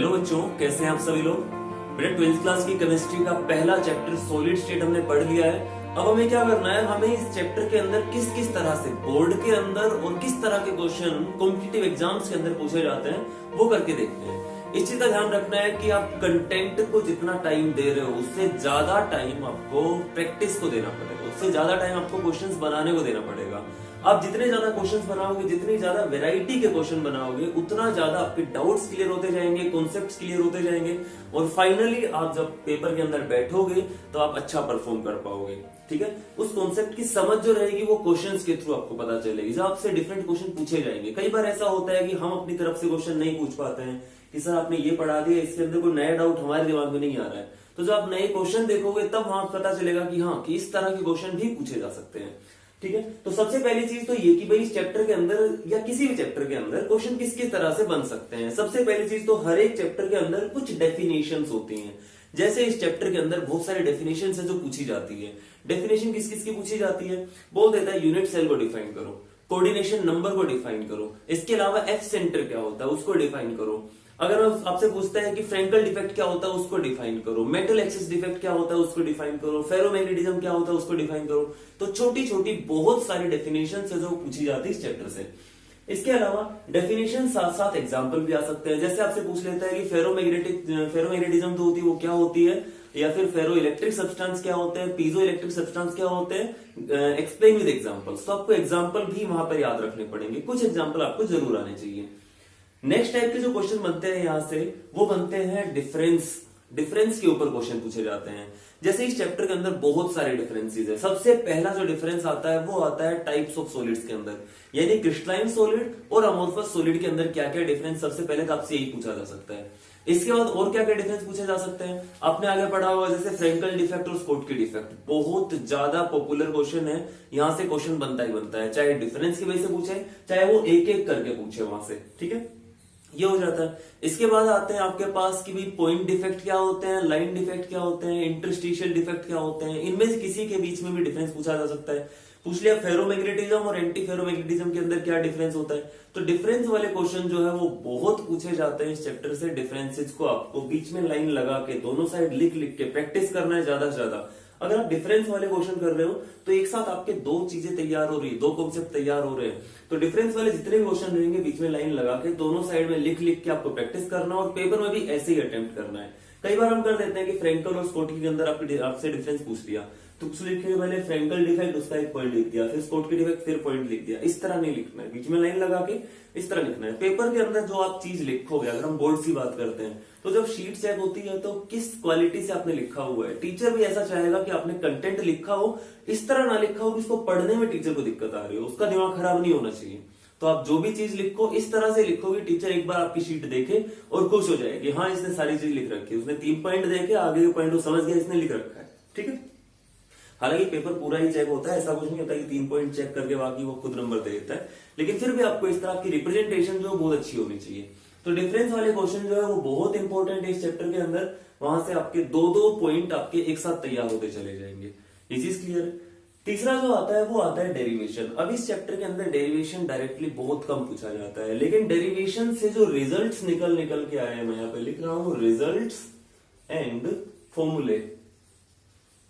Hello बच्चों, कैसे हैं आप सभी लोग। बेटा 12th क्लास की केमिस्ट्री का पहला चैप्टर सॉलिड स्टेट हमने पढ़ लिया है। अब हमें क्या करना है, हमें इस चैप्टर के अंदर किस किस तरह से बोर्ड के अंदर और किस तरह के क्वेश्चन कॉम्पिटिटिव एग्जाम्स के अंदर पूछे जाते हैं वो करके देखते हैं। इस चीज का ध्यान रखना है कि आप कंटेंट को जितना टाइम दे रहे हो उससे ज्यादा टाइम आपको प्रैक्टिस को देना पड़ेगा, उससे ज्यादा टाइम आपको क्वेश्चंस बनाने को देना पड़ेगा। आप जितने ज्यादा क्वेश्चंस बनाओगे, जितनी ज्यादा वैरायटी के क्वेश्चन बनाओगे, उतना ज्यादा आपके डाउट्स क्लियर होते जाएंगे, कॉन्सेप्ट्स क्लियर होते जाएंगे और फाइनली आप जब पेपर के अंदर बैठोगे तो आप अच्छा परफॉर्म कर पाओगे। ठीक है, उस कॉन्सेप्ट की समझ जो रहेगी वो क्वेश्चंस के थ्रू आपको पता चलेगी, जब आपसे डिफरेंट क्वेश्चन पूछे जाएंगे। कई बार ऐसा होता है कि हम अपनी तरफ से क्वेश्चन नहीं पूछ पाते हैं कि सर आपने ये पढ़ा दिया, इसके अंदर कोई नया डाउट हमारे दिमाग में नहीं आ रहा है। तो जब आप नए क्वेश्चन देखोगे तब वहां पता चलेगा कि हाँ, कि इस तरह के क्वेश्चन भी पूछे जा सकते हैं। ठीक है, तो सबसे पहली चीज तो ये कि भाई इस चैप्टर के अंदर या किसी भी चैप्टर के अंदर क्वेश्चन किस किस तरह से बन सकते हैं। सबसे पहली चीज तो हर एक चैप्टर के अंदर कुछ डेफिनेशंस होती हैं। जैसे इस चैप्टर के अंदर बहुत सारे डेफिनेशन है जो पूछी जाती है। डेफिनेशन किस किस की पूछी जाती है, बोल देता है यूनिट सेल को डिफाइन करो, कोऑर्डिनेशन नंबर को डिफाइन करो, इसके अलावा एफ सेंटर क्या होता है उसको डिफाइन करो। अगर आपसे पूछता है कि फ्रैंकल डिफेक्ट क्या होता है उसको डिफाइन करो, मेटल एक्सिस डिफेक्ट क्या होता है उसको डिफाइन करो, फेरोमैग्नेटिज्म क्या होता है उसको डिफाइन करो। तो छोटी छोटी बहुत सारी डेफिनेशन है जो पूछी जाती है इस चैप्टर से। इसके अलावा डेफिनेशन साथ साथ एग्जाम्पल भी आ सकते हैं। जैसे आपसे पूछ लेता है कि फेरोमैग्नेटिज्म तो होती है वो क्या होती है, या फिर फेरो इलेक्ट्रिक सब्सटेंस क्या होते हैं, पीजो इलेक्ट्रिक सब्सटेंस क्या होते हैं, एक्सप्लेन विद एग्जांपल्स। तो आपको एग्जांपल भी वहां पर याद रखने पड़ेंगे, कुछ एग्जांपल आपको जरूर आने चाहिए। नेक्स्ट टाइप के जो क्वेश्चन बनते हैं यहां से वो बनते हैं डिफरेंस के ऊपर क्वेश्चन पूछे जाते हैं। जैसे इस चैप्टर के अंदर बहुत सारे डिफरेंसेस है। सबसे पहला जो डिफरेंस आता है वो आता है टाइप्स ऑफ सॉलिड्स के अंदर, यानी क्रिस्टलाइन सॉलिड और अमोर्फस सॉलिड के अंदर क्या क्या डिफरेंस, सबसे पहले तो आपसे यही पूछा जा सकता है। इसके बाद और क्या क्या डिफरेंस पूछे जा सकते हैं, आपने आगे पढ़ा होगा जैसे फ्रैंकल डिफेक्ट और स्कोटकी डिफेक्ट, बहुत ज्यादा पॉपुलर क्वेश्चन है। यहां से क्वेश्चन बनता ही बनता है, चाहे डिफरेंस की वजह से पूछे चाहे वो एक एक करके पूछे वहां से। ठीक है, ये हो जाता है। इसके बाद आते हैं आपके पास कि भाई पॉइंट डिफेक्ट क्या होते हैं, लाइन डिफेक्ट क्या होते हैं, इंटरस्टिशियल डिफेक्ट क्या होते हैं। इनमें से किसी के बीच में भी डिफरेंस पूछा जा सकता है। पूछ लिया फेरोमैग्नेटिज्म और एंटी फेरोमैग्नेटिज्म के अंदर क्या डिफरेंस होता है। तो डिफरेंस वाले क्वेश्चन जो है वो बहुत पूछे जाते हैं इस चैप्टर से। डिफरेंसेस को आपको बीच में लाइन लगा के दोनों साइड लिख लिख के प्रैक्टिस करना है ज्यादा से ज्यादा। अगर आप डिफरेंस वाले क्वेश्चन कर रहे हो तो एक साथ आपके दो चीजें तैयार हो रही है, दो कॉन्सेप्ट तैयार हो रहे हैं। तो डिफरेंस वाले जितने भी क्वेश्चन रहेंगे बीच में लाइन लगा के दोनों साइड में लिख लिख के आपको प्रैक्टिस करना और पेपर में भी ऐसे ही अटेम्प्ट करना है। कई बार हम कर देते हैं कि फ्रैंकल और स्कोटकी के अंदर आपसे डिफरेंस पूछ लिया तो कुछ लिखने के पहले फ्रैंकल डिफेक्ट उसका एक पॉइंट लिख दिया, फिर स्कोटकी डिफेक्ट फिर पॉइंट लिख दिया। इस तरह नहीं लिखना है, बीच में लाइन लगा के इस तरह लिखना है। पेपर के अंदर जो आप चीज लिखोगे, अगर हम बोर्ड की बात करते हैं तो जब शीट चेक होती है तो किस क्वालिटी से आपने लिखा हुआ है। टीचर भी ऐसा चाहेगा कि आपने कंटेंट लिखा हो, इस तरह ना लिखा हो कि इसको पढ़ने में टीचर को दिक्कत आ रही हो, उसका दिमाग खराब नहीं होना चाहिए। तो आप जो भी चीज लिखो इस तरह से लिखो कि टीचर एक बार आपकी शीट देखे और खुश हो जाए कि हाँ इसने सारी चीज लिख रखी है, उसने 3 पॉइंट देखे, आगे के पॉइंट वो समझ गया, इसने लिख रखा है। ठीक है, हालांकि पेपर पूरा ही चेक होता है, ऐसा कुछ नहीं होता कि 3 पॉइंट चेक करके बाकी वो खुद नंबर दे देता है, लेकिन फिर भी आपको इस तरह की रिप्रेजेंटेशन जो बहुत अच्छी होनी चाहिए। तो डिफरेंस वाले क्वेश्चन जो है वो बहुत इंपॉर्टेंट है इस चैप्टर के अंदर। वहां से आपके दो पॉइंट आपके एक साथ तैयार होते चले जाएंगे। ये चीज क्लियर। तीसरा जो आता है वो आता है डेरिवेशन। अब इस चैप्टर के अंदर डेरिवेशन डायरेक्टली बहुत कम पूछा जाता है, लेकिन डेरिवेशन से जो रिजल्ट्स निकल के आए हैं, मैं यहाँ पे लिख रहा हूं रिजल्ट्स एंड फॉर्मूले,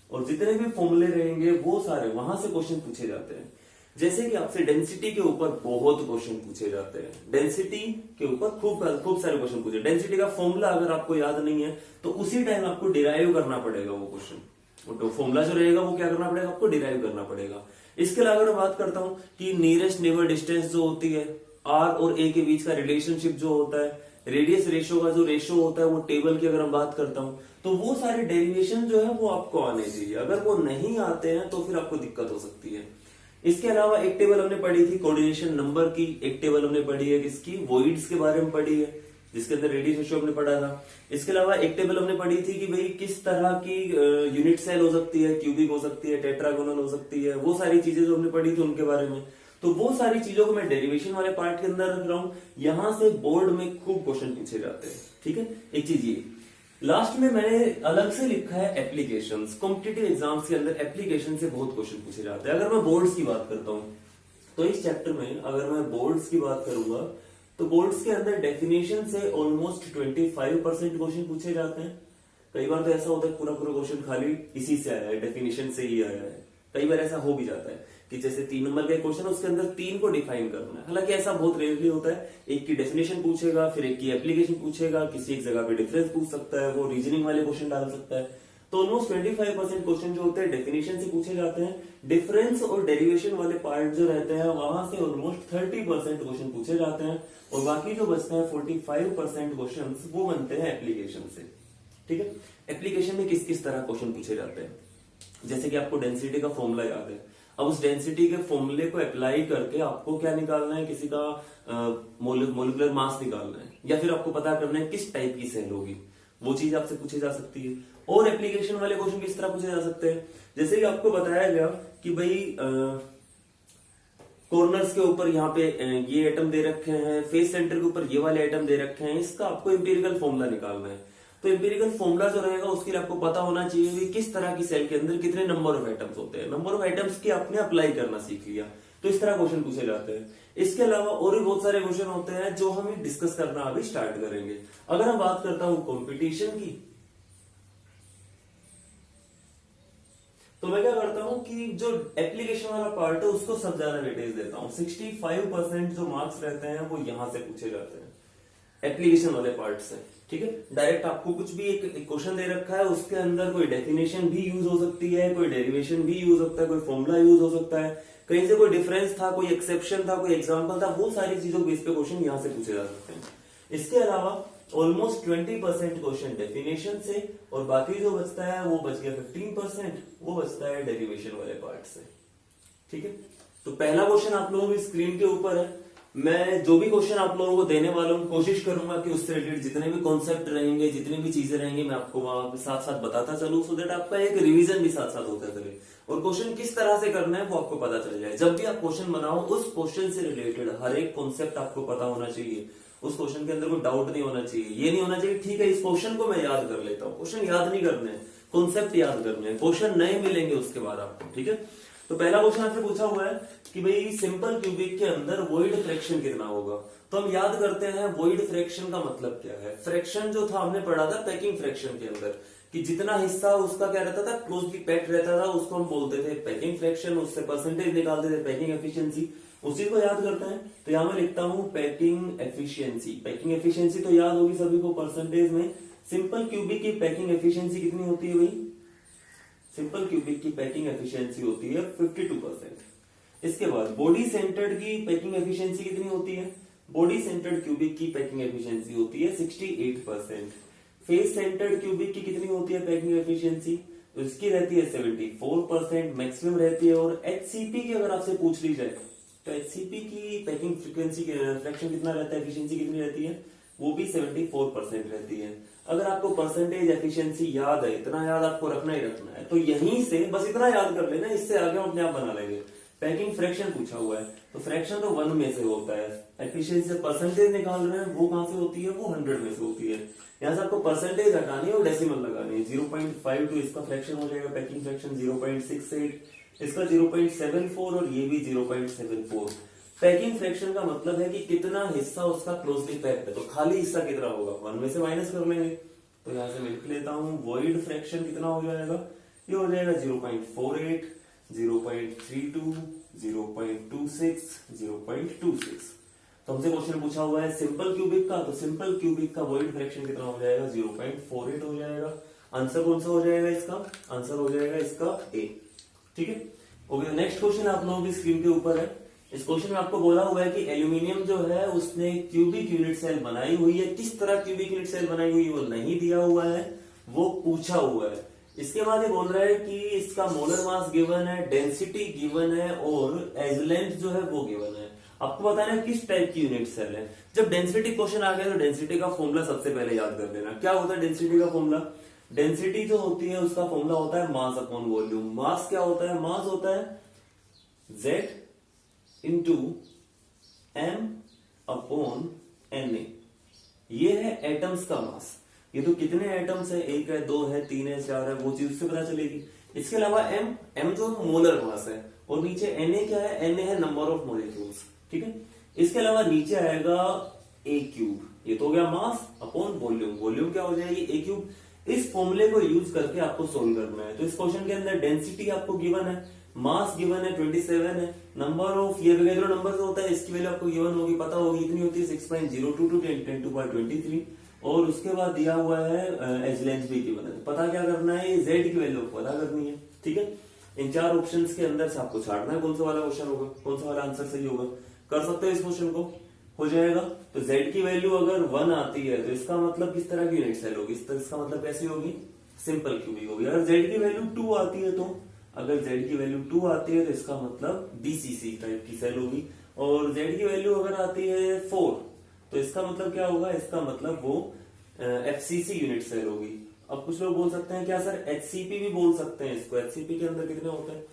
और जितने भी फॉर्मूले रहेंगे वो सारे वहां से क्वेश्चन पूछे जाते हैं। जैसे कि आपसे डेंसिटी के ऊपर बहुत क्वेश्चन पूछे जाते हैं, डेंसिटी के ऊपर खूब सारे क्वेश्चन पूछे। डेंसिटी का फॉर्मूला अगर आपको याद नहीं है तो उसी टाइम आपको डिराइव करना पड़ेगा वो क्वेश्चन, तो फॉर्मूला जो रहेगा वो क्या करना पड़ेगा, आपको डिराइव करना पड़ेगा। इसके अलावा अगर बात करता हूं कि नियरेस्ट नेबर डिस्टेंस जो होती है, आर और ए के बीच का रिलेशनशिप जो होता है, रेडियस रेशियो का जो रेशियो होता है वो टेबल की अगर हम बात करता हूं तो वो सारे डेरिवेशन जो है वो आपको आने चाहिए। अगर वो नहीं आते हैं तो फिर आपको दिक्कत हो सकती है। इसके अलावा एक टेबल हमने पढ़ी थी कोऑर्डिनेशन नंबर की, एक टेबल हमने पढ़ी है किसकी, वॉइड्स के बारे में पढ़ी है जिसके अंदर रेडियस रेशियो हमने पढ़ा था। इसके अलावा एक टेबल हमने पढ़ी थी कि भाई किस तरह की यूनिट सेल हो सकती है, क्यूबिक हो सकती है, टेट्रागोनल हो सकती है, वो सारी चीजें जो हमने पढ़ी थी उनके बारे में। तो वो सारी चीजों को मैं डेरिवेशन वाले पार्ट के अंदर रख रहा हूं। यहां से बोर्ड में खूब क्वेश्चन पूछे जाते हैं। ठीक है, एक चीज ये लास्ट में मैंने अलग से लिखा है एप्लीकेशंस। कॉम्पिटिटिव एग्जाम्स के अंदर एप्लीकेशन से बहुत क्वेश्चन पूछे जाते हैं। अगर मैं बोर्ड्स की बात करता हूं तो इस चैप्टर में अगर मैं बोर्ड्स की बात करूंगा तो बोर्ड्स के अंदर डेफिनेशन से ऑलमोस्ट 25% क्वेश्चन पूछे जाते हैं। कई बार तो ऐसा होता है पूरा पूरा क्वेश्चन खाली इसी से आया है, डेफिनेशन से ही आया है। कई बार ऐसा हो भी जाता है कि जैसे 3 नंबर का क्वेश्चन, उसके अंदर 3 को डिफाइन करना है। हालांकि ऐसा बहुत रेयरली होता है, एक की डेफिनेशन पूछेगा, फिर एक की एप्लीकेशन पूछेगा, किसी एक जगह पे डिफरेंस पूछ सकता है, वो रीजनिंग वाले क्वेश्चन डाल सकता है। तो ऑलमोस्ट 25% क्वेश्चन जो होते हैं डेफिनेशन से पूछे जाते हैं। डिफरेंस और डेरिवेशन वाले पार्ट जो रहते हैं वहां से ऑलमोस्ट 30% क्वेश्चन पूछे जाते हैं, और बाकी जो बचते हैं 45% क्वेश्चन वो बनते हैं एप्लीकेशन से। ठीक है, एप्लीकेशन में किस किस तरह क्वेश्चन पूछे जाते हैं, जैसे कि आपको डेंसिटी का फॉर्मूला याद है। अब उस डेंसिटी के फॉर्मूले को अप्लाई करके आपको क्या निकालना है, किसी का मोलिकुलर मास निकालना है, या फिर आपको पता करना है किस टाइप की सेल होगी, वो चीज आपसे पूछी जा सकती है। और एप्लीकेशन वाले क्वेश्चन किस तरह पूछे जा सकते हैं, जैसे कि आपको बताया गया कि भाई कॉर्नर्स के ऊपर यहाँ पे ये एटम दे रखे हैं, फेस सेंटर के ऊपर ये वाले एटम दे रखे हैं, इसका आपको एम्पिरिकल फॉर्मूला निकालना है। तो एम्पिरिकल फॉर्मूला जो रहेगा उसके लिए आपको पता होना चाहिए कि किस तरह की सेल के अंदर कितने नंबर ऑफ एटम्स होते हैं। नंबर ऑफ एटम्स की आपने अप्लाई करना सीख लिया, तो इस तरह क्वेश्चन पूछे जाते हैं। इसके अलावा और भी बहुत सारे क्वेश्चन होते हैं जो हम डिस्कस करना अभी स्टार्ट करेंगे। अगर हम बात करता हूं कंपटीशन की, तो मैं क्या करता हूं कि जो एप्लीकेशन वाला पार्ट है उसको सब ज्यादा वेटेज देता हूं। 65% जो मार्क्स रहते हैं वो यहां से पूछे जाते हैं एप्लीकेशन वाले पार्ट से। ठीक है, डायरेक्ट आपको कुछ भी एक क्वेश्चन दे रखा है, उसके अंदर कोई डेफिनेशन भी यूज हो सकती है, कोई डेरिवेशन भी यूज हो सकता है, कोई फॉर्मूला यूज हो सकता है, कहीं से कोई डिफरेंस था, कोई एक्सेप्शन था, कोई एग्जांपल था, वो सारी चीजों के बेस पे क्वेश्चन यहां से पूछे जा सकते हैं। इसके अलावा ऑलमोस्ट 20% क्वेश्चन डेफिनेशन से, और बाकी जो बचता है वो बच गया 15%, वो बचता है डेरिवेशन वाले पार्ट से। ठीक है, तो पहला क्वेश्चन आप लोगों की स्क्रीन के ऊपर है। मैं जो भी क्वेश्चन आप लोगों को देने वाला हूं कोशिश करूंगा कि उससे रिलेटेड जितने भी कॉन्सेप्ट रहेंगे, जितनी भी चीजें रहेंगी, मैं आपको वहां पे साथ साथ बताता चलूं, सो दैट आपका एक रिवीजन भी साथ साथ होता चले, और क्वेश्चन किस तरह से करना है वो आपको पता चल जाए। जब भी आप क्वेश्चन बनाओ, उस क्वेश्चन से रिलेटेड हर एक कॉन्सेप्ट आपको पता होना चाहिए, उस क्वेश्चन के अंदर कोई डाउट नहीं होना चाहिए। ये नहीं होना चाहिए ठीक है इस क्वेश्चन को मैं याद कर लेता हूँ, क्वेश्चन याद नहीं करने हैं, कॉन्सेप्ट याद करने हैं, क्वेश्चन नए मिलेंगे उसके बाद आपको। ठीक है, तो पहला क्वेश्चन आपसे पूछा हुआ है कि भाई सिंपल क्यूबिक के अंदर वॉइड फ्रैक्शन कितना होगा। तो हम याद करते हैं वॉइड फ्रैक्शन का मतलब क्या है। फ्रैक्शन जो था हमने पढ़ा था पैकिंग फ्रैक्शन के अंदर, कि जितना हिस्सा उसका क्या रहता था, क्लोजली पैक्ड रहता था, उसको हम बोलते थे पैकिंग फ्रैक्शन, उससे परसेंटेज निकालते थे पैकिंग एफिशिएंसी। उसी को याद करते हैं, तो यहां मैं लिखता हूं पैकिंग एफिशिएंसी। पैकिंग एफिशिएंसी तो याद होगी सभी को परसेंटेज में। सिंपल क्यूबिक की पैकिंग एफिशिएंसी कितनी होती है भाई, सिंपल क्यूबिक की पैकिंग एफिशिएंसी होती है 52%। इसके बाद बॉडी सेंटर्ड की पैकिंग एफिशिएंसी कितनी होती है, बॉडी सेंटर्ड क्यूबिक की पैकिंग एफिशिएंसी होती है 68%। फेस सेंटर्ड क्यूबिक की कितनी होती है पैकिंग एफिशिएंसी, तो इसकी रहती है 74%, मैक्सिमम रहती है। और एचसीपी की अगर आपसे पूछ ली जाए तो एचसीपी की पैकिंग फ्रीक्वेंसी फ्रैक्शन कितना रहता है, एफिशिएंसी कितनी रहती है, वो भी 74% रहती है। अगर आपको परसेंटेज एफिशिएंसी याद है, इतना याद आपको रखना ही रखना है, तो यहीं से बस इतना याद कर लेना, इससे आगे हम अपने आप बना लेंगे। पैकिंग फ्रैक्शन पूछा हुआ है, तो फ्रैक्शन तो 1 में से होता है, एफिशिएंसी से परसेंटेज निकाल रहे हैं, वो कहां से होती है, वो 100 में से होती है। यहां से आपको परसेंटेज हटानी है और डेसिमल लगानी है। 0.52 इसका फ्रैक्शन हो जाएगा पैकिंग फ्रैक्शन, 0.68 इसका 0.74, और ये भी 0.74। पैकिंग फ्रैक्शन का मतलब है कि कितना हिस्सा उसका क्लोजली पैक्ड है, तो खाली हिस्सा कितना होगा, 1 में से माइनस कर लेंगे। तो यहां से मैं लिख लेता हूं वॉइड फ्रैक्शन कितना हो जाएगा, ये हो जाएगा 0.48, 0.32, 0.26, 0.26। तो हमसे क्वेश्चन पूछा हुआ है सिंपल क्यूबिक का, तो सिंपल क्यूबिक का वॉइड फ्रैक्शन कितना हो जाएगा, 0.48 हो जाएगा। आंसर कौन सा हो जाएगा इसका, आंसर हो जाएगा इसका ए। ठीक है, ओके। नेक्स्ट क्वेश्चन आप लोगों की स्क्रीन के ऊपर है। इस क्वेश्चन में आपको बोला हुआ है कि एल्यूमिनियम जो है उसने क्यूबिक यूनिट सेल बनाई हुई है, किस तरह क्यूबिक यूनिट सेल बनाई हुई है वो नहीं दिया हुआ है, वो पूछा हुआ है। इसके बाद ये बोल रहा है कि इसका मोलर मास गिवन है, डेंसिटी गिवन है, और एज लेंथ जो है वो गिवन है। आपको बताना है किस टाइप की यूनिट सेल है। जब डेंसिटी क्वेश्चन आ गया तो डेंसिटी का फॉर्मूला सबसे पहले याद कर लेना। क्या होता है डेंसिटी का फॉर्मूला, डेंसिटी जो होती है उसका फॉर्मूला होता है मास अपॉन वॉल्यूम। मास क्या होता है, मास होता है Z into M upon N A. ये है एटम्स का मास। ये तो कितने एटम्स है, 1 है, 2 है, 3 है, 4 है, वो चीज उससे पता चलेगी। इसके अलावा एम जो मोलर मास है, और नीचे एन ए क्या है, एन ए है नंबर ऑफ मॉलिक्यूल्स। ठीक है, इसके अलावा नीचे आएगा ए क्यूब, ये तो हो गया मास अपॉन वॉल्यूम, वॉल्यूम क्या हो जाएगी ए क्यूब। इस फॉर्मूले को यूज करके आपको सोल्व करना है। तो इस क्वेश्चन के अंदर डेंसिटी आपको गिवन है, मास गिवन है 27 है, नंबर ऑफ ये वगैरह नंबर होता है इसकी वैल्यू आपको गिवन होगी, पता होगी कितनी होती है 6.022 10 to power 23, और उसके बाद दिया हुआ है एज लेंथ भी गिवन है। पता क्या करना है, जेड की वैल्यू पता करनी है, ठीक है। इन चार ऑप्शंस के अंदर से आपको छाड़ना है कौन सा वाला क्वेश्चन होगा, कौन सा वाला आंसर सही होगा। कर सकते हो इस क्वेश्चन को, हो जाएगा। तो z की वैल्यू अगर 1 आती है तो इसका मतलब किस तरह की यूनिट सेल होगी, इसका मतलब कैसी होगी, सिंपल क्यूबिक होगी। अगर z की वैल्यू 2 आती है तो, अगर z की वैल्यू 2 आती है तो इसका मतलब बीसीसी टाइप की सेल होगी। और z की वैल्यू अगर आती है 4 तो इसका मतलब क्या होगा, इसका मतलब वो एफसीसी यूनिट सेल होगी। अब कुछ लोग बोल सकते हैं क्या सर एचसीपी भी बोल सकते हैं इसको, एचसीपी के अंदर कितने होते हैं।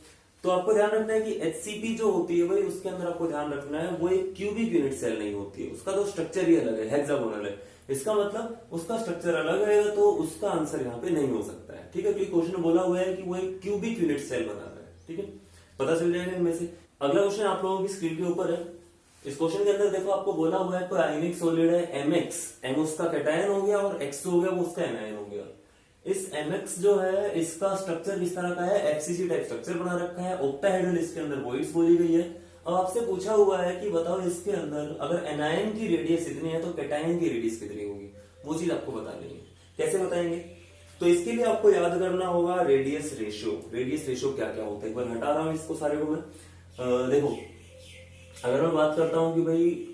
तो आपको ध्यान रखना है कि एचसीपी जो होती है भाई उसके अंदर आपको ध्यान रखना है वो एक क्यूबिक यूनिट सेल नहीं होती है, उसका तो स्ट्रक्चर ही अलग है, हेक्सागोनल है। इसका मतलब उसका स्ट्रक्चर अलग है तो उसका आंसर यहाँ पे नहीं हो सकता है, ठीक है। क्योंकि क्वेश्चन बोला हुआ है कि वो एक क्यूबिक यूनिट सेल बना रहा है, ठीक है, पता चल जाएगा इनमें से। अगला क्वेश्चन आप लोगों की स्क्रीन के ऊपर है। इस क्वेश्चन के अंदर देखो आपको बोला हुआ है कोई आयनिक सॉलिड है एमएक्स, एम उसका कैटायन हो गया और एक्स हो गया वो उसका एनायन हो गया। इस mx जो है इसका स्ट्रक्चर किस तरह का है, एफसीसी टाइप स्ट्रक्चर बना रखा है, ऑक्टाहेड्रल इसके अंदर वॉइड्स बोली गई है। अब आपसे पूछा हुआ है कि बताओ इसके अंदर अगर एनायन की रेडियस इतनी है तो कैटायन की रेडियस कितनी होगी, वो चीज आपको बतानी है। कैसे बताएंगे, तो इसके लिए आपको याद करना होगा रेडियस रेशियो। रेडियस रेशियो क्या क्या होता है, एक बार हटा रहा हूं इसको सारे को मैं। देखो अगर मैं बात करता हूं कि भाई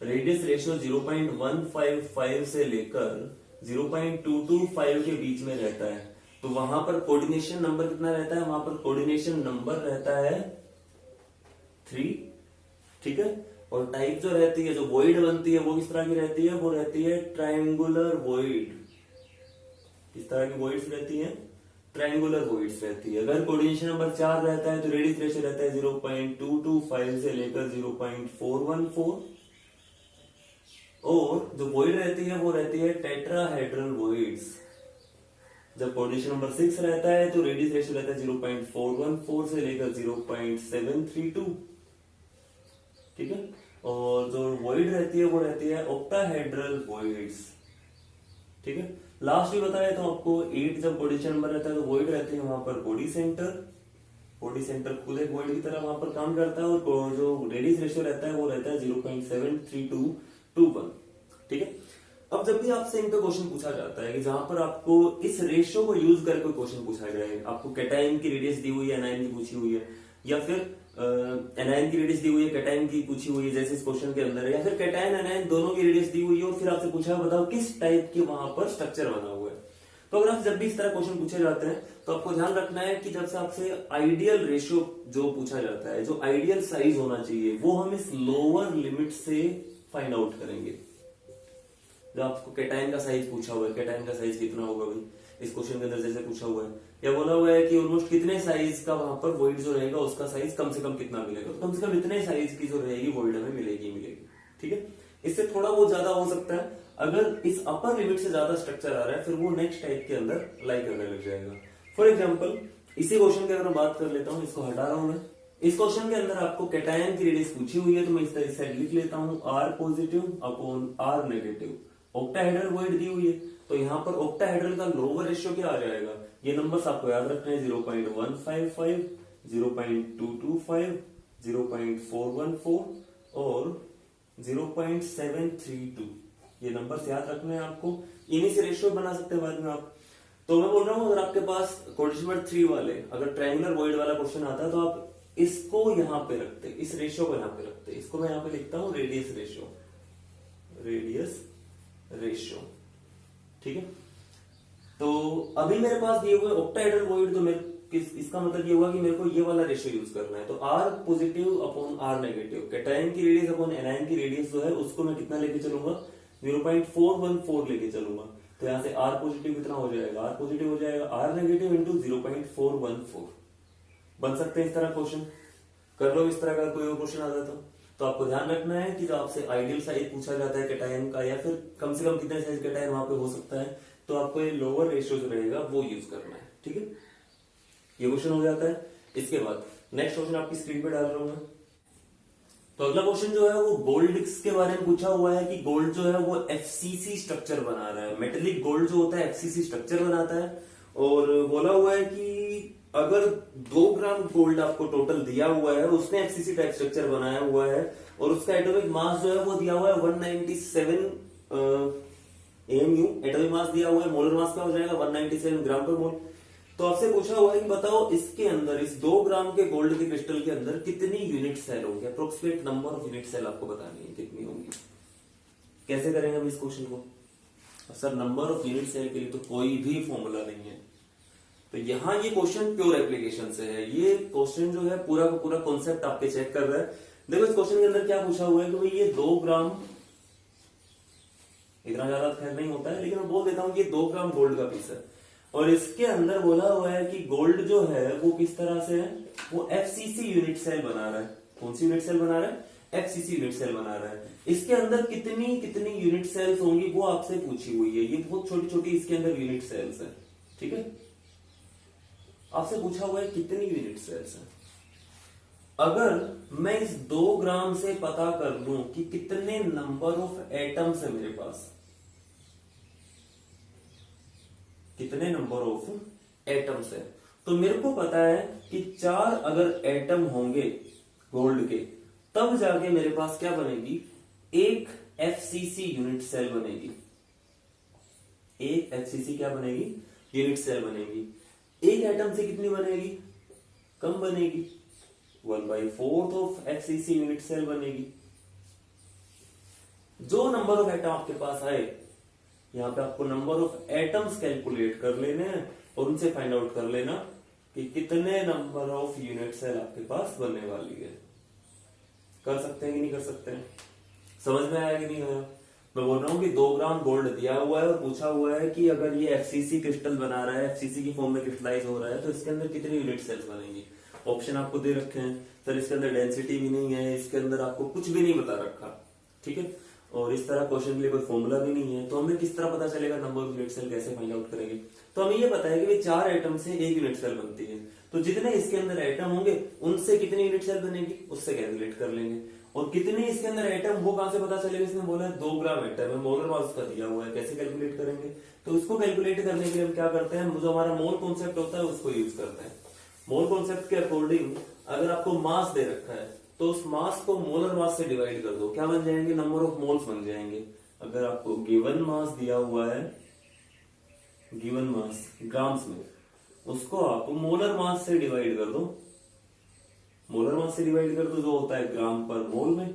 रेडियस रेशियो 0.155 से लेकर 0.225 के बीच में रहता है, तो वहां पर कोऑर्डिनेशन नंबर कितना रहता है, वहां पर कोऑर्डिनेशन नंबर रहता है 3, ठीक है। और टाइप जो रहती है, जो वॉइड बनती है वो किस तरह की रहती है, वो रहती है ट्रायंगुलर वॉइड। किस तरह की वॉइड्स रहती है, ट्रायंगुलर वॉइड्स रहती है। अगर कोऑर्डिनेशन नंबर 4 रहता है तो रेडियस रेशियो रहता है 0.225 से लेकर 0.414, और जो वॉइड रहती है वो रहती है टेट्राहेड्रल वॉइड्स। जब कोऑर्डिनेशन नंबर 6 रहता है तो रेडियस रेशियो रहता है 0.414 से लेकर 0.732, ठीक है। और जो वॉइड रहती है वो रहती है ऑक्टाहेड्रल वॉइड्स, ठीक है। लास्ट भी बताया तो आपको 8 जब कोऑर्डिनेशन नंबर रहता है तो वॉइड रहती है वहां पर बॉडी सेंटर, बॉडी सेंटर खुद एक वॉइड की तरह वहां पर काम करता है, और जो रेडियस रेशियो रहता है वो रहता है 0.73221, ठीक है। अब जब भी आपसे इनका क्वेश्चन पूछा जाता है कि जहां पर आपको इस रेशियो को यूज करके कोई क्वेश्चन पूछा जाए, आपको कैटायन की रेडियस दी हुई है, एनायन की पूछी हुई है, या फिर एनायन की रेडियस दी हुई है, कैटायन की पूछी हुई है जैसे इस क्वेश्चन के अंदर है, या फिर कैटायन एनायन दोनों की रेडियस दी हुई है, और फिर आपसे पूछा है बताओ किस टाइप के वहां पर स्ट्रक्चर बना हुआ है। तो अगर आप जब भी इस तरह क्वेश्चन पूछे जाते हैं तो आपको ध्यान रखना है कि जब से आपसे आइडियल रेशियो जो पूछा जाता है, जो आइडियल साइज होना चाहिए, वो हम इस लोअर लिमिट से फाइंड आउट करेंगे। जब आपको कैटायन का साइज पूछा हुआ है, कैटायन का साइज कितना होगा भाई, इस क्वेश्चन के अंदर जैसे पूछा हुआ है, या बोला हुआ है कि ऑलमोस्ट कितने साइज का वहां पर वॉइड जो रहेगा उसका साइज कम से कम कितना मिलेगा, तो कम से कम इतने साइज की जो रहेगी वॉइड हमें मिलेगी, ठीक है। इससे थोड़ा बहुत ज्यादा हो सकता है, अगर इस अपर लिमिट से ज्यादा स्ट्रक्चर आ रहा है फिर वो नेक्स्ट टाइप के अंदर लाई करने लग जाएगा। फॉर एग्जाम्पल इसी क्वेश्चन की अगर मैं बात कर लेता हूँ, इसको हटा रहा हूं मैं। इस क्वेश्चन के अंदर आपको कैटायन की रेडियस पूछी हुई है, तो मैं इस तरह से लिख लेता हूँ R positive upon R negative. Octahedral void दी हुई है तो यहाँ पर ऑक्टाहेड्रल का लोअर रेशियो क्या आ जाएगा, ये नंबर्स आपको याद रखने हैं 0.155, 0.225, 0.414 और 0.732, ये नंबर्स याद रखने हैं आपको। इन्हीं से रेशियो बना सकते हैं बाद में आप। तो मैं बोल रहा हूं अगर आपके पास क्वेश्चन नंबर 3 वाले अगर ट्रायंगुलर वॉइड वाला क्वेश्चन आता है तो आप इसको यहाँ पे रखते, इस रेशियो को यहाँ पे रखते, इसको मैं यहाँ पे लिखता हूँ रेडियस रेशियो, रेडियस रेशियो, ठीक है। तो अभी मेरे पास दिए हुए ऑक्टाहेड्रल वॉइड, तो इसका मतलब ये हुआ कि मेरे को ये वाला रेशियो यूज करना है। तो R positive upon R negative, cation की रेडियस अपॉन एनायन की रेडियस जो है उसको मैं कितना लेके चलूंगा, 0.414 लेके चलूंगा। तो यहाँ से R पॉजिटिव कितना हो जाएगा, R पॉजिटिव हो जाएगा R नेगेटिव इंटू 0.414। बन सकते हैं इस तरह क्वेश्चन, कर लो इस तरह का कोई और क्वेश्चन आ जाता तो आपको ध्यान रखना है कि जो आपसे आइडियल साइज पूछा जाता है कैटायन का, या फिर कम से कम कितने साइज कैटायन वहां पे हो सकता है, तो आपको ये लोअर रेशियो जो रहेगा वो यूज करना है, ठीक है। ये क्वेश्चन हो जाता है। इसके बाद नेक्स्ट क्वेश्चन आपकी स्क्रीन पे डाल रहा हूं मैं। तो अगला क्वेश्चन जो है वो गोल्ड के बारे में पूछा हुआ है कि गोल्ड जो है वो एफसीसी स्ट्रक्चर बना रहा है। मेटेलिक गोल्ड जो होता है एफसीसी स्ट्रक्चर बनाता है, और बोला हुआ है कि अगर 2 ग्राम गोल्ड आपको टोटल दिया हुआ है, उसने एफसीसी टाइप स्ट्रक्चर बनाया हुआ है, और उसका एटॉमिक मास जो है वो दिया हुआ है 197 एमयू एटॉमिक मास दिया हुआ है। मोलर मास क्या हो जाएगा 197 ग्राम पर मोल। तो आपसे पूछा हुआ है कि बताओ इसके अंदर, इस 2 ग्राम के गोल्ड के क्रिस्टल के अंदर कितनी यूनिट सेल होंगे, approximate number of unit cell आपको बतानी है कितनी होंगी। कैसे करेंगे हम इस क्वेश्चन को? Sir number of unit cell के लिए तो कोई भी फॉर्मूला नहीं है, तो यहाँ ये क्वेश्चन प्योर एप्लीकेशन से है। ये क्वेश्चन जो है पूरा का पूरा कॉन्सेप्ट आपके चेक कर रहा है। देखो इस क्वेश्चन के अंदर क्या पूछा हुआ है कि भाई ये 2 ग्राम, इतना ज्यादा खैर नहीं होता है लेकिन मैं बोल देता हूं कि ये 2 ग्राम गोल्ड का पीस है, और इसके अंदर बोला हुआ है कि गोल्ड जो है वो किस तरह से है, वो एफसीसी यूनिट सेल बना रहा है। कौन सी यूनिट सेल बना रहा है? एफसीसी यूनिट सेल बना रहा है। इसके अंदर कितनी कितनी यूनिट सेल्स होंगी वो आपसे पूछी हुई है। ये बहुत छोटी छोटी इसके अंदर यूनिट सेल्स है, ठीक है। आपसे पूछा हुआ है कितनी यूनिट सेल्स है। अगर मैं इस 2 ग्राम से पता कर लूं कि कितने नंबर ऑफ एटम्स है मेरे पास, कितने नंबर ऑफ एटम्स है, तो मेरे को पता है कि 4 अगर एटम होंगे गोल्ड के, तब जाके मेरे पास क्या बनेगी, एक एफसीसी यूनिट सेल बनेगी। एक एफसीसी क्या बनेगी? यूनिट सेल बनेगी। एक एटम से कितनी बनेगी? कम बनेगी, 1/4 ऑफ एफसीसी यूनिट सेल बनेगी। जो नंबर ऑफ एटम आपके पास आए, यहां पे आपको नंबर ऑफ एटम्स कैलकुलेट कर लेने हैं और उनसे फाइंड आउट कर लेना कि कितने नंबर ऑफ यूनिट सेल आपके पास बनने वाली है। कर सकते हैं कि नहीं कर सकते हैं? समझ में आया कि नहीं आया? मैं बोल रहा हूं कि 2 ग्राम गोल्ड दिया हुआ है और पूछा हुआ है कि अगर ये एफसीसी क्रिस्टल बना रहा है, एफसीसी की फॉर्म में क्रिस्टलाइज हो रहा है, तो इसके अंदर कितनी यूनिट सेल्स बनेंगी। ऑप्शन आपको दे रखे हैं सर, इसके अंदर डेंसिटी भी नहीं है, इसके अंदर आपको कुछ भी नहीं बता रखा, ठीक है। और इस तरह क्वेश्चन के लिए कोई फॉर्मूला भी नहीं है, तो हमें किस तरह पता चलेगा नंबर ऑफ यूनिट सेल, कैसे फाइंड आउट करेंगे। तो हमें ये पता है कि 4 एटम से 1 यूनिट सेल बनती है, तो जितने इसके अंदर एटम होंगे उनसे कितनी यूनिट सेल बनेगी उससे कैलकुलेट कर लेंगे। और कितने इसके अंदर एटम वो कहां से पता चलेगा? इसने बोला है 2 ग्राम एटम है, मोलर मास का दिया हुआ है, कैसे कैलकुलेट करेंगे? तो इसको कैलकुलेट करने के लिए हम क्या करते हैं, जो हमारा मोल कॉन्सेप्ट होता है उसको यूज करते हैं। मोल कॉन्सेप्ट के अकॉर्डिंग अगर आपको मास दे रखा है तो उस मास को मोलर मास से डिवाइड कर दो, क्या बन जाएंगे? नंबर ऑफ मोल्स बन जाएंगे। अगर आपको गिवन मास दिया हुआ है, गिवन मास ग्राम्स में, उसको आप मोलर मास से डिवाइड कर दो। मोलर मास से डिवाइड कर दो जो होता है ग्राम पर मोल में,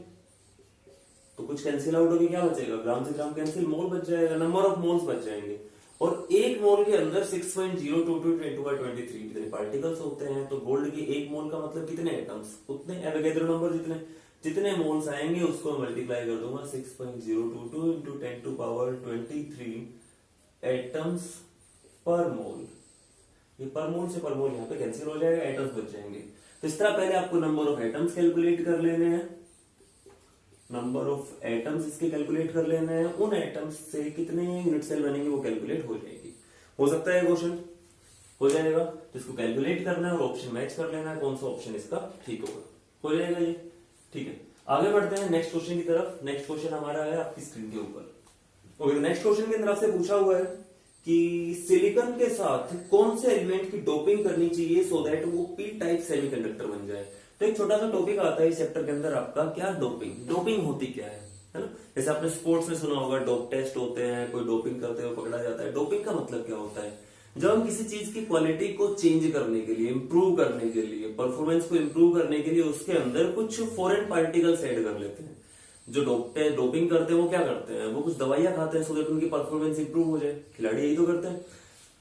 तो कुछ कैंसिल आउट होगी, क्या बचेगा? ग्राम से ग्राम कैंसिल, मोल बच जाएगा, नंबर ऑफ मोल्स बच जाएंगे। और एक मोल के अंदर 6.022 10⁻23 कितने पार्टिकल्स होते हैं, तो गोल्ड के एक मोल का मतलब कितने एटम्स, उतने एवोगैड्रो नंबर जितने जितने मोल्स आएंगे उसको मल्टीप्लाई कर दूंगा 6.022 × 10⁻23 एटम्स पर मोल। ये पर मोल से पर मोल यहाँ पे कैंसिल हो जाएगा, एटम्स बच जाएंगे। तो इस तरह पहले आपको नंबर ऑफ एटम्स कैलकुलेट कर लेने हैं, नंबर ऑफ एटम्स इसके कैलकुलेट कर लेने हैं, उन एटम्स से कितने यूनिट सेल बनेंगे वो कैलकुलेट हो जाएगी। हो सकता है क्वेश्चन हो जाएगा, तो इसको कैलकुलेट करना है और ऑप्शन मैच कर लेना है कौन सा ऑप्शन इसका ठीक होगा। हो जाएगा ये, ठीक है। आगे बढ़ते हैं नेक्स्ट क्वेश्चन की तरफ। नेक्स्ट क्वेश्चन हमारा है आपकी स्क्रीन के ऊपर। ओके, नेक्स्ट क्वेश्चन के अंदर आपसे पूछा हुआ है कि सिलिकॉन के साथ कौन से एलिमेंट की डोपिंग करनी चाहिए सो दैट वो पी टाइप सेमीकंडक्टर बन जाए। तो एक छोटा सा टॉपिक आता है इस चैप्टर के अंदर आपका, क्या डोपिंग। डोपिंग होती क्या है ना? जैसे आपने स्पोर्ट्स में सुना होगा डोप टेस्ट होते हैं, कोई डोपिंग करते हुए पकड़ा जाता है। डोपिंग का मतलब क्या होता है? जब हम किसी चीज की क्वालिटी को चेंज करने के लिए, इंप्रूव करने के लिए, परफॉर्मेंस को इंप्रूव करने के लिए उसके अंदर कुछ फॉरेन पार्टिकल्स ऐड कर लेते हैं। जो डोपिंग करते हैं वो क्या करते हैं, वो कुछ दवाइयां खाते हैं सो दैट उनकी परफॉर्मेंस इंप्रूव हो जाए। खिलाड़ी यही तो करते हैं,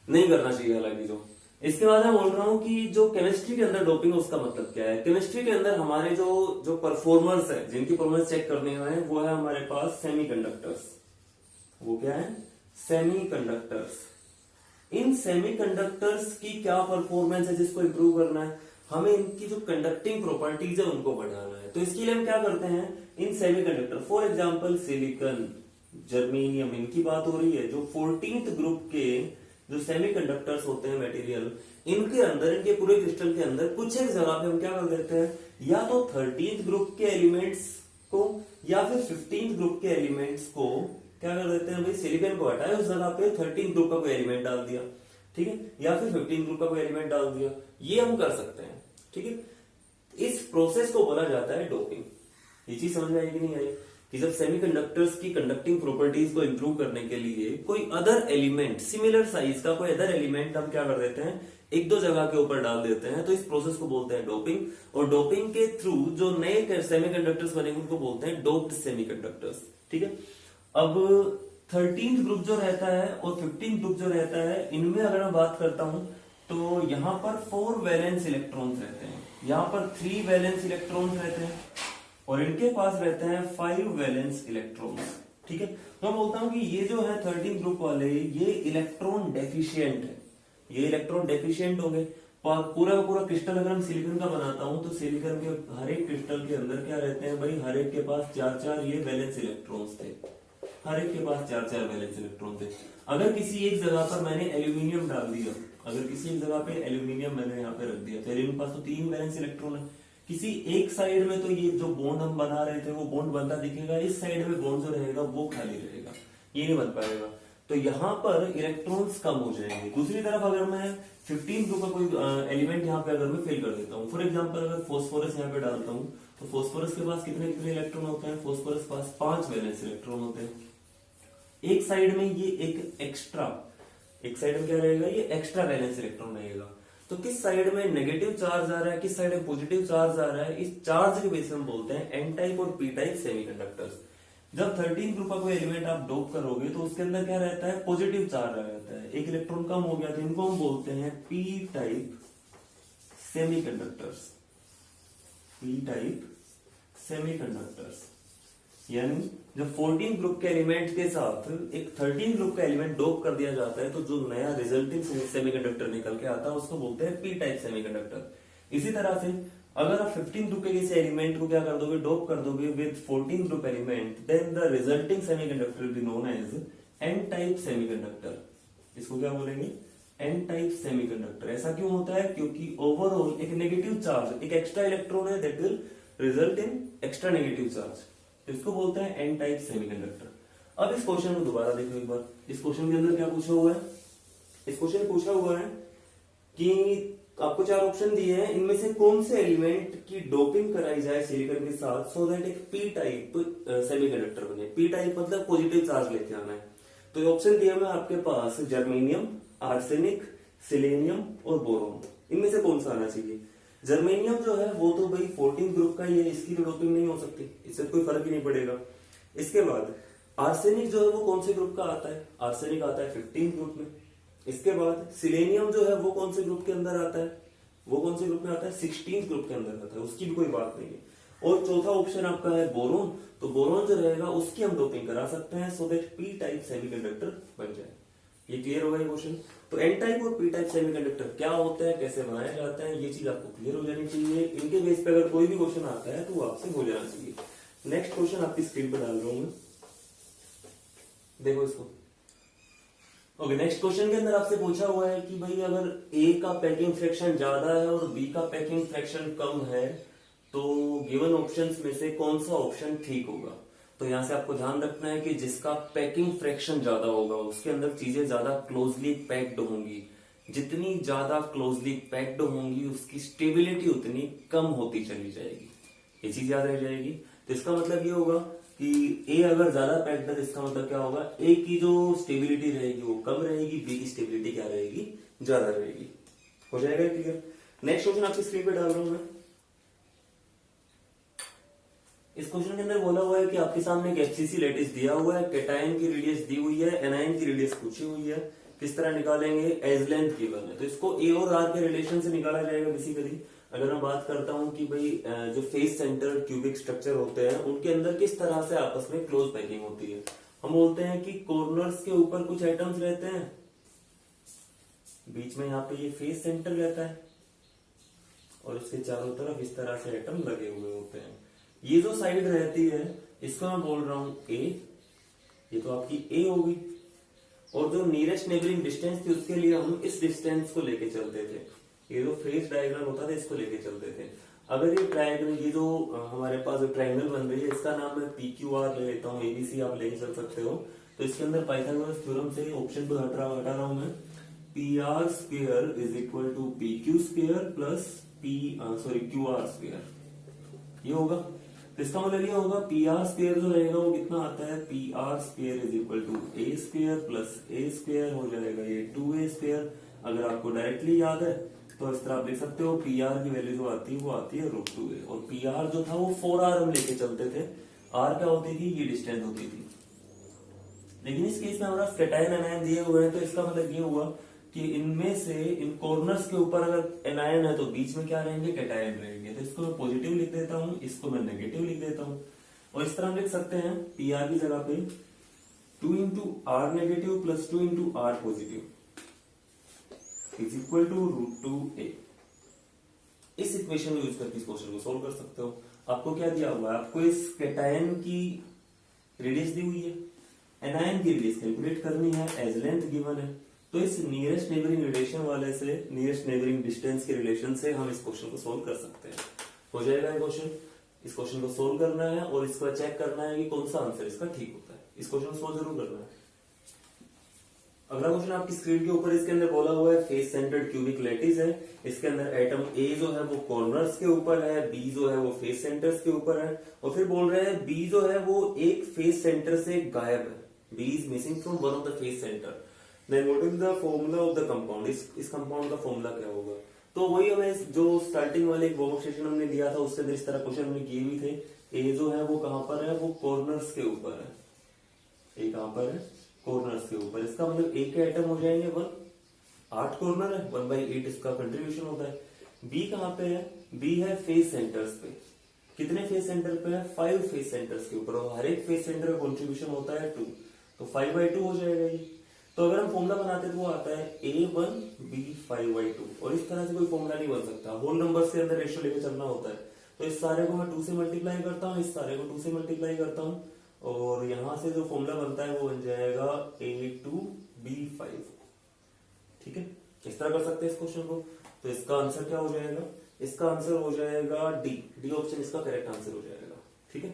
नहीं करना चाहिए हालांकि। जो इसके बाद मैं बोल रहा हूँ कि जो केमिस्ट्री के अंदर डोपिंग, उसका मतलब क्या है। केमिस्ट्री के अंदर हमारे जो परफॉर्मर्स है, जिनकी परफॉर्मेंस चेक करने हैं, वो है हमारे पास सेमीकंडक्टर्स। वो क्या है? सेमीकंडक्टर्स। इन सेमीकंडक्टर्स की क्या परफॉर्मेंस है जिसको इंप्रूव करना है, हमें इनकी जो कंडक्टिंग प्रॉपर्टीज है उनको बढ़ाना है। तो इसके लिए हम क्या करते हैं, इन semiconductor for example silicon, germanium, इनकी बात हो रही है। जो 14th ग्रुप के जो सेमीकंडक्टर्स होते हैं मटेरियल, इनके अंदर, इनके पूरे क्रिस्टल के अंदर कुछ एक जगह पे हम क्या कर देते हैं, या तो 13th ग्रुप के एलिमेंट्स को या फिर 15th ग्रुप के एलिमेंट्स को क्या कर देते हैं भाई, सिलिकॉन को हटाया, उस जगह पे 13th ग्रुप का कोई एलिमेंट डाल दिया, ठीक है, या फिर 15th ग्रुप का कोई एलिमेंट डाल दिया, ये हम कर सकते हैं, ठीक है। इस प्रोसेस को बोला जाता है डोपिंग। ये चीज समझ में आएगी नहीं आई कि जब सेमीकंडक्टर्स की कंडक्टिंग प्रॉपर्टीज को इंप्रूव करने के लिए कोई अदर एलिमेंट, सिमिलर साइज का कोई अदर एलिमेंट हम क्या कर देते हैं, एक दो जगह के ऊपर डाल देते हैं, तो इस प्रोसेस को बोलते हैं डोपिंग। और डोपिंग के थ्रू जो नए सेमीकंडक्टर्स बनेंगे उनको बोलते हैं डोप्ड सेमीकंडक्टर्स, ठीक है। अब 13th ग्रुप जो रहता है और 15th ग्रुप जो रहता है, इनमें अगर मैं बात करता हूं तो यहां पर 4 वैलेंस इलेक्ट्रॉन्स रहते हैं, यहां पर 3 वैलेंस इलेक्ट्रॉन्स रहते हैं और इनके पास रहते हैं 5 वैलेंस इलेक्ट्रॉन्स, ठीक है। तो मैं बोलता हूं कि ये जो है 13th ग्रुप वाले, ये इलेक्ट्रॉन डेफिशिएंट है, ये इलेक्ट्रॉन डेफिशिएंट हो गए। पूरा पूरा क्रिस्टल अगर हम सिलिकॉन का बनाता हूं तो सिलिकॉन के हर एक क्रिस्टल के अंदर क्या रहते हैं भाई, हर एक के पास 4-4 ये वैलेंस इलेक्ट्रॉन्स थे, हर एक के पास 4-4 वैलेंस इलेक्ट्रॉन थे। अगर किसी एक जगह पर मैंने एल्यूमिनियम डाल दिया, अगर किसी एक जगह पे एल्यूमिनियम मैंने यहाँ पे रख दिया, तो एल्यूमिनियम पास तो 3 वैलेंस इलेक्ट्रॉन है। किसी एक साइड में तो ये जो बॉन्ड हम बना रहे थे वो बॉन्ड बनता दिखेगा, इस साइड में बॉन्ड जो रहेगा वो खाली रहेगा, ये नहीं बन पाएगा, तो यहाँ पर इलेक्ट्रॉन्स कम हो जाएंगे। दूसरी तरफ अगर मैं 15 ग्रुप का कोई एलिमेंट यहाँ पे अगर मैं फिल कर देता हूँ, फॉर एग्जांपल अगर फोस्फोरस यहाँ पे डालता हूँ, तो फोस्फोरस के पास कितने कितने इलेक्ट्रॉन होते हैं, फोस्फोरस के पास 5 वैलेंस इलेक्ट्रॉन होते हैं। एक साइड में ये एक साइड में क्या रहेगा, ये एक्स्ट्रा वैलेंस इलेक्ट्रॉन रहेगा। तो किस साइड में नेगेटिव चार्ज आ रहा है, किस साइड में पॉजिटिव चार्ज आ रहा है, इस चार्ज के बेस में हम बोलते हैं एन टाइप और पी टाइप सेमीकंडक्टर्स। जब 13 ग्रुप का कोई एलिमेंट आप डोप करोगे तो उसके अंदर क्या रहता है, पॉजिटिव चार्ज आ जाता है, एक इलेक्ट्रॉन कम हो गया, तो इनको हम बोलते हैं P type semiconductors, P type semiconductors. यानी जब 14 ग्रुप के एलिमेंट के साथ एक 13 ग्रुप का एलिमेंट डोप कर दिया जाता है, तो जो नया रिजल्टिंग सेमीकंडक्टर निकल के आता है उसको बोलते हैं पी टाइप सेमीकंडक्टर। इसी तरह से अगर आप 15 ग्रुप के किसी एलिमेंट को क्या कर दोगे, डोप कर दोगे with 14 group element, then the resulting semiconductor will be known as N type semiconductor. इसको क्या बोलेंगे, एन टाइप सेमीकंडक्टर। ऐसा क्यों होता है, क्योंकि ओवरऑल एक नेगेटिव चार्ज, एक एक्स्ट्रा इलेक्ट्रॉन है, that will result in extra negative charge, इसको बोलते हैं एन टाइप सेमीकंडक्टर। अब इस क्वेश्चन को दोबारा देखो एक बार, इस क्वेश्चन के अंदर क्या पूछा हुआ है, इस क्वेश्चन पूछा हुआ है कि आपको 4 ऑप्शन दिए हैं, इनमें से कौन से एलिमेंट की डोपिंग कराई जाए सिलिकॉन के साथ सो दैट एक पी टाइप सेमीकंडक्टर बने। पी टाइप मतलब पॉजिटिव चार्ज लेके आना है। तो ऑप्शन दिया हुआ आपके पास जर्मेनियम, आर्सेनिक, सिलेनियम और बोरोन, इनमें से कौन सा आना चाहिए। जर्मेनियम जो है वो तो भाई 14 ग्रुप का ही है, इसकी तो डोपिंग नहीं हो सकती, इससे कोई फर्क ही नहीं पड़ेगा। इसके बाद आर्सेनिक जो है वो कौन से ग्रुप का आता है, आर्सेनिक आता है 15 ग्रुप में। इसके बाद सिलेनियम जो है वो कौन से ग्रुप के अंदर आता है, वो कौन से ग्रुप में आता है, 16 ग्रुप के अंदर आता है, उसकी भी कोई बात नहीं है। और चौथा ऑप्शन आपका है बोरोन, तो बोरोन जो रहेगा उसकी हम डोपिंग करा सकते हैं so that P type semiconductor बन जाए। ये क्लियर होगा ये क्वेश्चन। तो एन टाइप और पी टाइप सेमीकंडक्टर क्या होता है, कैसे बनाया जाता है, ये चीज आपको क्लियर हो जानी चाहिए। इनके बेस पे अगर कोई भी क्वेश्चन आता है तो वो आपसे हो जाना चाहिए। नेक्स्ट क्वेश्चन आपकी स्क्रीन पर डाल रहा हूं मैं, देखो इसको। ओके, नेक्स्ट क्वेश्चन के अंदर आपसे पूछा हुआ है कि भाई अगर ए का पैकिंग फ्रैक्शन ज्यादा है और बी का पैकिंग फ्रैक्शन कम है तो गिवन ऑप्शंस में से कौन सा ऑप्शन ठीक होगा। तो यहां से आपको ध्यान रखना है कि जिसका पैकिंग फ्रैक्शन ज्यादा होगा उसके अंदर चीजें ज्यादा क्लोजली पैक्ड होंगी, जितनी ज्यादा क्लोजली पैक्ड होंगी उसकी स्टेबिलिटी उतनी कम होती चली जाएगी, ये चीज याद रह जाएगी। तो इसका मतलब ये होगा कि ए अगर ज्यादा पैक्ड है, इसका मतलब क्या होगा, ए की जो स्टेबिलिटी रहेगी वो कम रहेगी, बी की स्टेबिलिटी क्या रहेगी, ज्यादा रहेगी। हो जाएगा क्लियर। नेक्स्ट क्वेश्चन आपकी स्क्रीन पे डाल रहा हूं मैं। इस क्वेश्चन के अंदर बोला हुआ है कि आपके सामने एक एफसीसी लैटिस दिया हुआ है, कैटायन की रेडियस दी हुई है, एनायन की रेडियस पूछी हुई है, किस तरह निकालेंगे, एज लेंथ गिवन है। तो इसको ए और आर के रिलेशन से निकाला जाएगा बेसिकली। अगर मैं बात करता हूं कि भाई जो फेस सेंटर क्यूबिक स्ट्रक्चर होते हैं उनके अंदर किस तरह से आपस में क्लोज पैकिंग होती है, हम बोलते हैं कि कॉर्नर्स के ऊपर कुछ एटम्स रहते हैं, बीच में यहाँ पे ये फेस सेंटर रहता है और उसके चारों तरफ इस तरह से एटम लगे हुए होते हैं। ये जो साइड रहती है इसको मैं बोल रहा हूं ए, ये तो आपकी ए होगी, और जो नियरेस्ट नेबरिंग डिस्टेंस थी उसके लिए हम इस डिस्टेंस को लेके चलते थे। ये जो फेस डायग्राम होता था इसको लेके चलते थे। अगर ये ट्रायंगल, ये जो हमारे पास जो ट्रायंगल बन रही है इसका नाम मैं PQR ले लेता हूँ, ABC आप लेके चल सकते हो। तो इसके अंदर पाइथागोरस थ्योरम से ऑप्शन को हटा रहा हूं मैं। PR square is equal to PQ square plus QR square, ये होगा। तो इसका मतलब ये होगा PR स्क्वायर जो रहेगा वो कितना आता है, PR square is equal to A square plus A square हो जाएगा ये 2A स्क्वायर। अगर आपको डायरेक्टली याद है तो इस तरह आप लिख सकते हो, PR की वैल्यू जो आती है वो आती है √2A, और PR जो था वो 4R हम लेके चलते थे। R क्या होती थी, ये डिस्टेंस होती थी। लेकिन इस केस में हमारा कैटायन एनायन दिए हुए हैं, तो इसका मतलब ये हुआ कि इनमें से इन कॉर्नर्स के ऊपर अगर एनायन है तो बीच में क्या रहेंगे, कैटायन रहेंगे। तो इसको मैं पॉजिटिव लिख देता हूं, इसको मैं नेगेटिव लिख देता हूं। और इस तरह हम लिख सकते हैं PR की जगह पे 2 into R negative plus 2 into R positive is equal to √2A। इस इक्वेशन को यूज करके इस क्वेश्चन को सोल्व कर सकते हो। आपको क्या दिया हुआ है, आपको इस कैटायन की रेडियस दी हुई है, एनायन की रेडियस कैलकुलेट करनी है, एज लेंथ गिवन है। तो इस नियरेस्ट नेबरिंग रिलेशन वाले से, नियरेस्ट नेबरिंग डिस्टेंस के रिलेशन से हम इस क्वेश्चन को सोल्व कर सकते हैं। हो जाएगा ये क्वेश्चन। इस क्वेश्चन को सोल्व करना है और इसका चेक करना है कि कौन सा आंसर इसका ठीक होता है। इस क्वेश्चन को सोल्व जरूर करना है। अगला क्वेश्चन आपकी स्क्रीन के ऊपर, इसके अंदर बोला हुआ है फेस सेंटर्ड क्यूबिक लैटिस है। इसके अंदर एटम A जो है वो कॉर्नर्स के ऊपर है, B जो है वो फेस सेंटर्स के ऊपर है, और फिर बोल रहे हैं B जो है वो एक फेस सेंटर से गायब है। B is missing from one of the face center. Then what is the formula of the compound? इस कंपाउंड का फॉर्मूला क्या होगा? तो वही हमें जो स्टार्टिंग वाले एक वर्क सेशन हमने लिया था उसके अंदर इस तरह क्वेश्चन हमने किए भी थे। A जो है वो कहां पर है, वो कॉर्नर्स के ऊपर है। A कहां पर है, कॉर्नर्स के ऊपर। इसका मतलब A के एटम हो जाएंगे 1, 8 कॉर्नर है, 1/8 इसका कंट्रीब्यूशन होता है। B कहां पे है, B है फेस सेंटर्स पे। कितने फेस सेंटर पे है, 5 फेस सेंटर्स के ऊपर, और हर एक फेस सेंटर का कंट्रीब्यूशन होता है 2, तो 5/2 हो जाएगा ये। तो अगर हम फॉर्मूला बनाते तो वो आता है A1 B 5/2, और इस तरह से कोई फॉर्मूला नहीं बन सकता। होल नंबर्स के अंदर रेशियो लेके चलना होता है। तो इस सारे को मैं 2 से मल्टीप्लाई करता हूँ, इस सारे को 2 से मल्टीप्लाई करता हूँ, और यहां से जो फॉर्मूला बनता है वो बन जाएगा A2 B5। ठीक है, इस तरह कर सकते हैं इस क्वेश्चन को। तो इसका आंसर क्या हो जाएगा, इसका आंसर हो जाएगा डी ऑप्शन इसका करेक्ट आंसर हो जाएगा। ठीक है,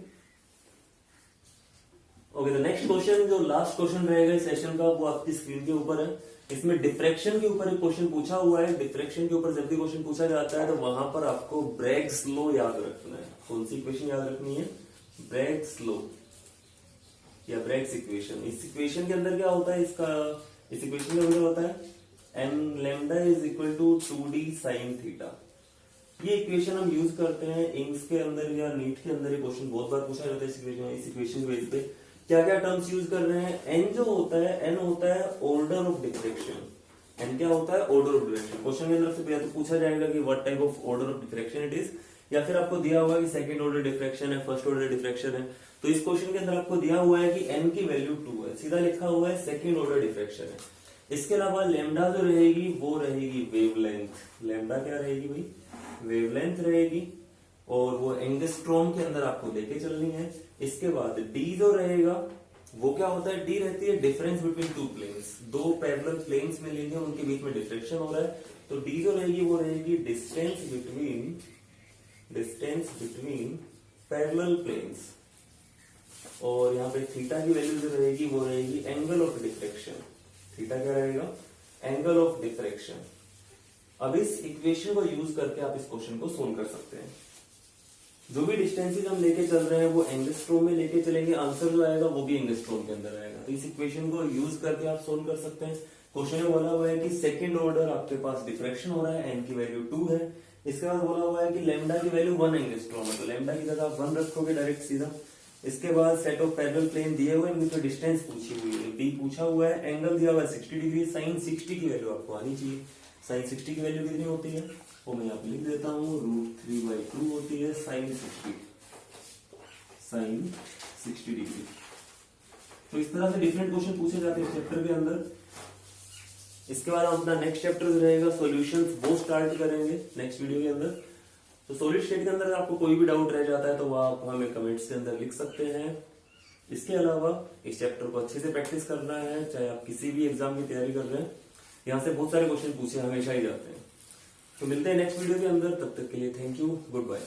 ओके। तो नेक्स्ट क्वेश्चन, जो लास्ट क्वेश्चन रहेगा इस सेशन का, वो आपकी स्क्रीन के ऊपर है। इसमें डिफ्रैक्शन के ऊपर एक क्वेश्चन पूछा हुआ है। डिफ्रैक्शन के ऊपर जब भी क्वेश्चन पूछा जाता है तो वहां पर आपको ब्रैग्स लॉ याद रखना है। कौन सी इक्वेशन याद रखनी है, ब्रैग्स लॉ या ब्रैग्स इक्वेशन। इस इक्वेशन के अंदर क्या होता है, इस इक्वेशन के अंदर होता है m lambda is equal to 2d sin theta. ये इक्वेशन हम यूज करते हैं इंग्स के अंदर या नीट के अंदर। ये क्वेश्चन बहुत बार पूछा जाता है इस इक्वेशन बेस पे। क्या क्या टर्म्स यूज कर रहे हैं, n जो होता है, n होता है ऑर्डर ऑफ डिफ्रैक्शन। n क्या होता है, ऑर्डर ऑफ डिफ्रैक्शन। क्वेश्चन के अंदर से तो पूछा जाएगा कि what type of order of diffraction it is, या फिर आपको दिया होगा कि सेकंड ऑर्डर डिफ्रैक्शन है, फर्स्ट ऑर्डर डिफ्रैक्शन है। तो इस क्वेश्चन के अंदर आपको दिया हुआ है कि n की वैल्यू 2 है, सीधा लिखा हुआ है सेकंड ऑर्डर डिफ्रैक्शन है। इसके अलावा लैम्डा जो रहेगी वो रहेगी वेवलेंथ। लैम्डा क्या रहेगी भाई, वेवलेंथ रहेगी, और वो एंगस्ट्रॉम के अंदर आपको लेके चलनी है। इसके बाद d जो रहेगा वो क्या होता है, d रहती है डिफरेंस बिटवीन टू प्लेन्स। दो पैरेलल प्लेन्स में लेंगे, उनके बीच में डिफ्रैक्शन हो रहा है, तो d जो रहेगी वो रहेगी डिस्टेंस बिटवीन पैरेलल प्लेन्स। और यहाँ पे थीटा की वैल्यू जो रहेगी वो रहेगी एंगल ऑफ डिफ्रैक्शन। थीटा क्या रहेगा, एंगल ऑफ डिफ्रैक्शन। अब इस इक्वेशन को यूज करके आप इस क्वेश्चन को सोल्व कर सकते हैं। जो भी डिस्टेंसेस हम लेके चल रहे हैं वो एंगस्ट्रोम में लेके चलेंगे, आंसर जो आएगा वो भी एंगस्ट्रोम के अंदर आएगा। तो इस इक्वेशन को यूज करके आप सोल्व कर सकते हैं। क्वेश्चन में बोला हुआ है कि सेकंड ऑर्डर आपके पास डिफ्रैक्शन हो रहा है, n की वैल्यू 2 है। इसके बाद बोला हुआ है कि लैम्डा की वैल्यू 1 एंगस्ट्रोम है, तो लैम्डा की जगह 1 रखोगे डायरेक्ट सीधा। इसके बाद सेट ऑफ पैरेलल प्लेन दिए हुए हैं, इनकी डिस्टेंस पूछी हुई है, d पूछा हुआ है, एंगल दिया हुआ है 60 डिग्री। साइन 60 की वैल्यू आपको आनी चाहिए। साइन 60 की वैल्यू कितनी होती है, वो मैं यहाँ पे लिख देता हूँ, √3/2 होती है साइन 60 डिग्री। तो इस तरह से डिफरेंट क्वेश्चन पूछे जाते हैं चैप्टर के अंदर। इसके बाद हम अपना नेक्स्ट चैप्टर रहेगा सॉल्यूशंस, वो स्टार्ट करेंगे नेक्स्ट वीडियो के अंदर। तो सॉलिड स्टेट के अंदर आपको कोई भी डाउट रह जाता है तो वो आप हमें कमेंट्स के अंदर लिख सकते हैं। इसके अलावा इस चैप्टर को अच्छे से प्रैक्टिस करना है, चाहे आप किसी भी एग्जाम की तैयारी कर रहे हैं। यहाँ से बहुत सारे क्वेश्चन पूछे हमेशा ही जाते हैं। तो मिलते हैं नेक्स्ट वीडियो के अंदर, तब तक के लिए थैंक यू, गुड बाय।